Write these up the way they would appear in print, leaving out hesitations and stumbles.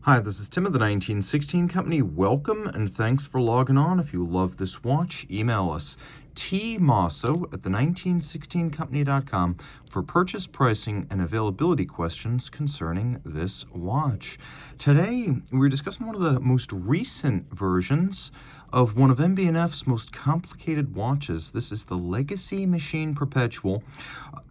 Hi, this is Tim of the 1916 Company. Welcome and thanks for logging on. If you love this watch, email us Mosso at the1916company.com for purchase, pricing, and availability questions concerning this watch. Today, we're discussing one of the most recent versions of one of MB&F's most complicated watches. This is the Legacy Machine Perpetual.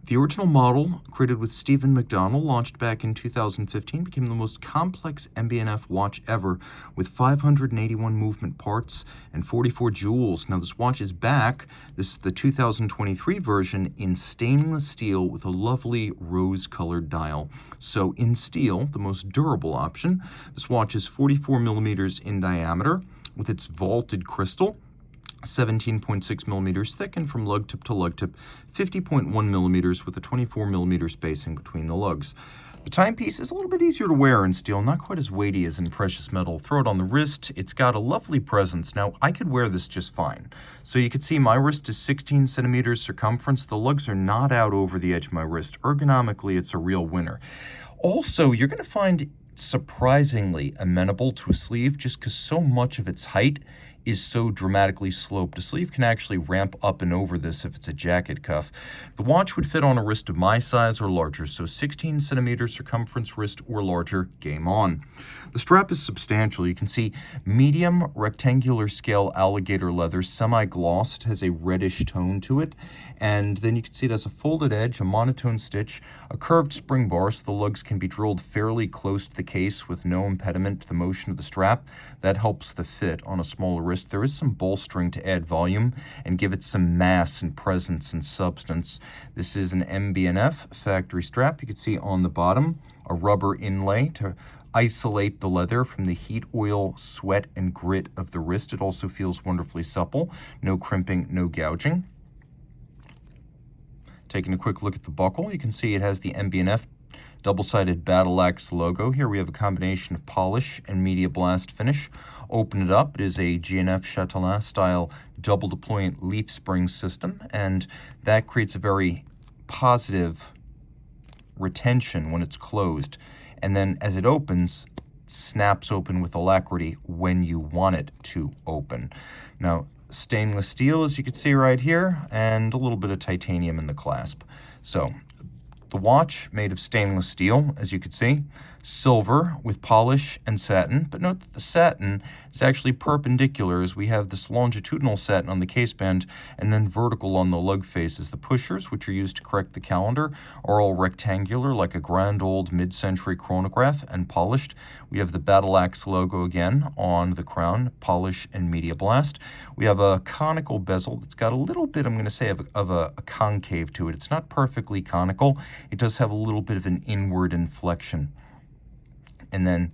The original model, created with Stephen McDonnell, launched back in 2015, became the most complex MB&F watch ever, with 581 movement parts and 44 jewels. Now, this watch is back. This is the 2023 version in stainless steel with a lovely rose-colored dial. So in steel, the most durable option. This watch is 44 millimeters in diameter with its vaulted crystal, 17.6 millimeters thick, and from lug tip to lug tip, 50.1 millimeters with a 24 millimeter spacing between the lugs. The timepiece is a little bit easier to wear in steel, not quite as weighty as in precious metal. Throw it on the wrist. It's got a lovely presence. Now, I could wear this just fine. So you can see my wrist is 16 centimeters circumference. The lugs are not out over the edge of my wrist. Ergonomically, it's a real winner. Also, you're going to find surprisingly amenable to a sleeve just because so much of its height is so dramatically sloped. A sleeve can actually ramp up and over this if it's a jacket cuff. The watch would fit on a wrist of my size or larger, so 16 centimeter circumference wrist or larger, game on. The strap is substantial. You can see medium rectangular scale alligator leather, semi-gloss. It has a reddish tone to it. And then you can see it has a folded edge, a monotone stitch, a curved spring bar, so the lugs can be drilled fairly close to the case with no impediment to the motion of the strap. That helps the fit on a smaller wrist. There is some bolstering to add volume and give it some mass and presence and substance. This is an MB&F factory strap. You can see on the bottom a rubber inlay to isolate the leather from the heat, oil, sweat, and grit of the wrist. It also feels wonderfully supple. No crimping, no gouging. Taking a quick look at the buckle, you can see it has the MB&F double-sided battle axe logo. Here we have a combination of polish and media blast finish. Open it up. It is a G&F Chatelain style double deployant leaf spring system, and that creates a very positive retention when it's closed. And then as it opens, it snaps open with alacrity when you want it to open. Now, stainless steel, as you can see right here, and a little bit of titanium in the clasp. So the watch made of stainless steel, as you can see, silver with polish and satin. But note that the satin is actually perpendicular, as we have this longitudinal satin on the case band and then vertical on the lug faces. The pushers, which are used to correct the calendar, are all rectangular like a grand old mid-century chronograph and polished. We have the battle axe logo again on the crown, polish and media blast. We have a conical bezel that's got a little bit, I'm going to say, of a concave to it. It's not perfectly conical. It does have a little bit of an inward inflection. And then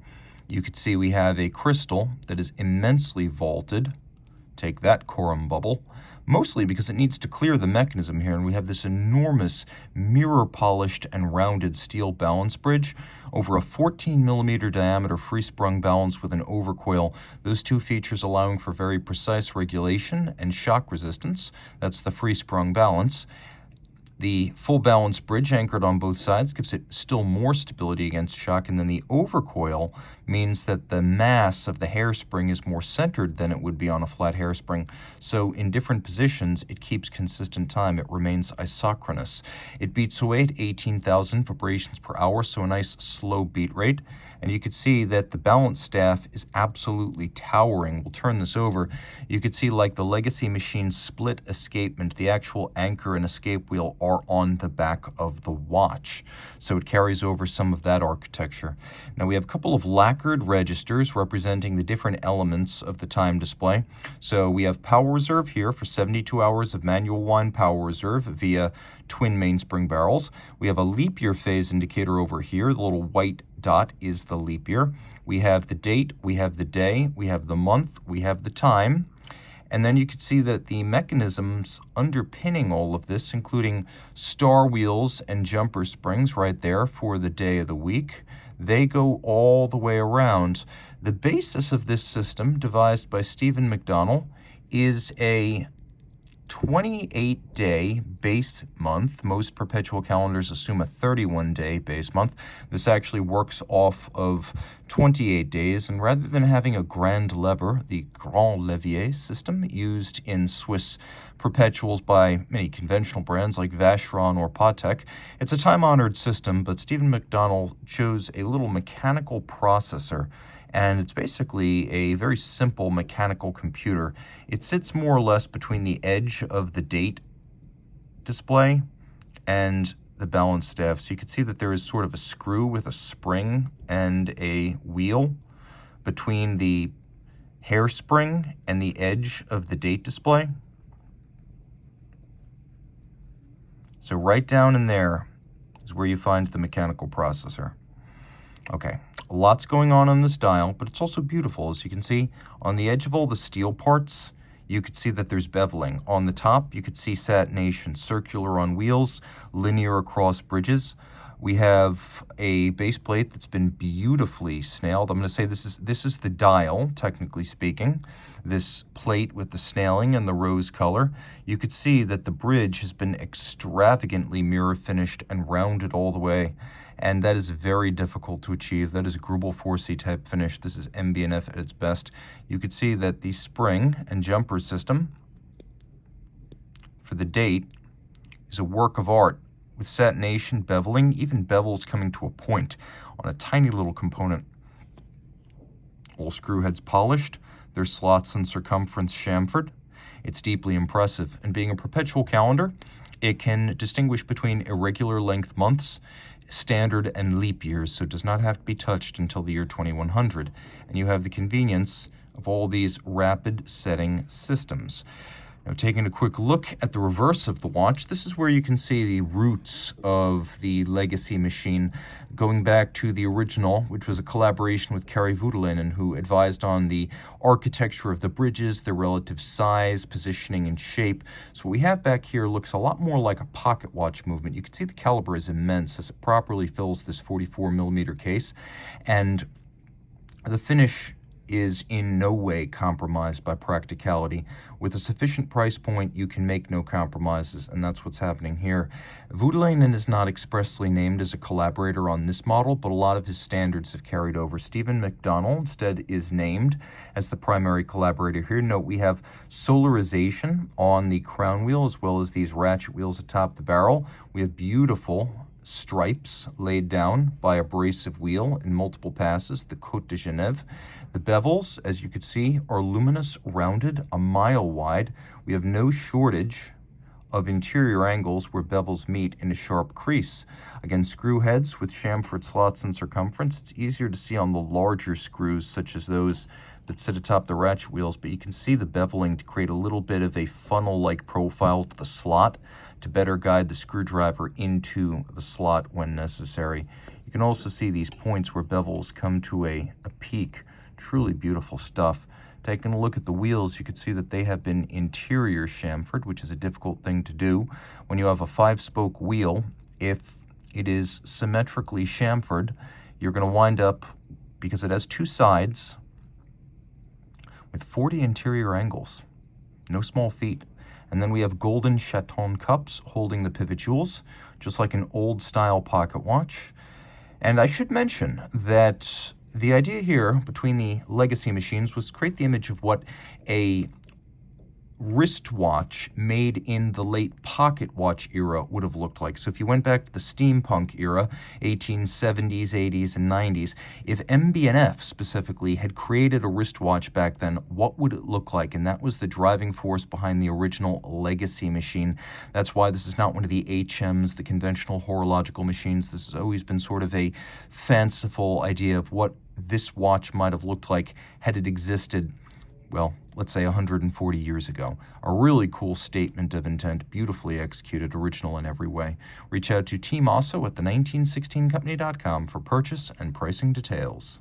you could see we have a crystal that is immensely vaulted. Take that, Corum bubble. Mostly because it needs to clear the mechanism here, and we have this enormous mirror-polished and rounded steel balance bridge over a 14 millimeter diameter free-sprung balance with an overcoil. Those two features allowing for very precise regulation and shock resistance. That's the free-sprung balance. The full balance bridge anchored on both sides gives it still more stability against shock, and then the overcoil means that the mass of the hairspring is more centered than it would be on a flat hairspring. So in different positions, it keeps consistent time. It remains isochronous. It beats away at 18,000 vibrations per hour, so a nice slow beat rate. And you can see that the balance staff is absolutely towering. We'll turn this over. You can see, like the Legacy Machine split escapement, the actual anchor and escape wheel are on the back of the watch. So it carries over some of that architecture. Now we have a couple of lacquered registers representing the different elements of the time display. So we have power reserve here for 72 hours of manual wind power reserve via twin mainspring barrels. We have a leap year phase indicator over here. The little white dot is the leap year. We have the date, we have the day, we have the month, we have the time. And then you can see that the mechanisms underpinning all of this, including star wheels and jumper springs right there for the day of the week, they go all the way around. The basis of this system, devised by Stephen McDonnell, is a 28-day base month. Most perpetual calendars assume a 31-day base month. This actually works off of 28 days, and rather than having a grand lever, the grand levier system used in Swiss perpetuals by many conventional brands like Vacheron or Patek, it's a time-honored system, but Stephen McDonnell chose a little mechanical processor, and it's basically a very simple mechanical computer. It sits more or less between the edge of the date display and the balance staff. So you can see that there is sort of a screw with a spring and a wheel between the hairspring and the edge of the date display. So right down in there is where you find the mechanical processor. Okay, lots going on this dial, but it's also beautiful. As you can see, on the edge of all the steel parts, you could see that there's beveling. On the top, you could see satination, circular on wheels, linear across bridges. We have a base plate that's been beautifully snailed. I'm going to say this is the dial, technically speaking. This plate with the snailing and the rose color. You could see that the bridge has been extravagantly mirror finished and rounded all the way. And that is very difficult to achieve. That is a Grubel 4C type finish. This is MB&F at its best. You could see that the spring and jumper system for the date is a work of art with satination, beveling, even bevels coming to a point on a tiny little component. All screw heads polished, their slots and circumference chamfered. It's deeply impressive. And being a perpetual calendar, it can distinguish between irregular length months, standard and leap years, so it does not have to be touched until the year 2100. And you have the convenience of all these rapid setting systems. Now, taking a quick look at the reverse of the watch, this is where you can see the roots of the Legacy machine going back to the original, which was a collaboration with Kari Voutilainen, who advised on the architecture of the bridges, their relative size, positioning, and shape. So what we have back here looks a lot more like a pocket watch movement. You can see the caliber is immense as it properly fills this 44mm case, and the finish is in no way compromised by practicality. With a sufficient price point, you can make no compromises, and that's what's happening here. Voutilainen is not expressly named as a collaborator on this model, but a lot of his standards have carried over. Stephen McDonnell instead is named as the primary collaborator here. Note we have solarization on the crown wheel as well as these ratchet wheels atop the barrel. We have beautiful stripes laid down by a abrasive wheel in multiple passes, the Côte de Genève. The bevels, as you can see, are luminous, rounded, a mile wide. We have no shortage of interior angles where bevels meet in a sharp crease. Again, screw heads with chamfered slots and circumference. It's easier to see on the larger screws, such as those that sit atop the ratchet wheels, but you can see the beveling to create a little bit of a funnel-like profile to the slot to better guide the screwdriver into the slot when necessary. You can also see these points where bevels come to a peak. Truly beautiful stuff. Taking a look at the wheels, you can see that they have been interior chamfered, which is a difficult thing to do. When you have a 5-spoke wheel, if it is symmetrically chamfered, you're going to wind up, because it has two sides, with 40 interior angles. No small feat. And then we have golden chaton cups holding the pivot jewels, just like an old-style pocket watch. And I should mention that the idea here between the Legacy machines was to create the image of what a wristwatch made in the late pocket watch era would have looked like. So if you went back to the steampunk era, 1870s, 80s, and 90s, if MB&F specifically had created a wristwatch back then, what would it look like? And that was the driving force behind the original Legacy machine. That's why this is not one of the HMs, the conventional horological machines. This has always been sort of a fanciful idea of what this watch might have looked like had it existed, well, let's say 140 years ago. A really cool statement of intent, beautifully executed, original in every way. Reach out to Team Mosso at the 1916company.com for purchase and pricing details.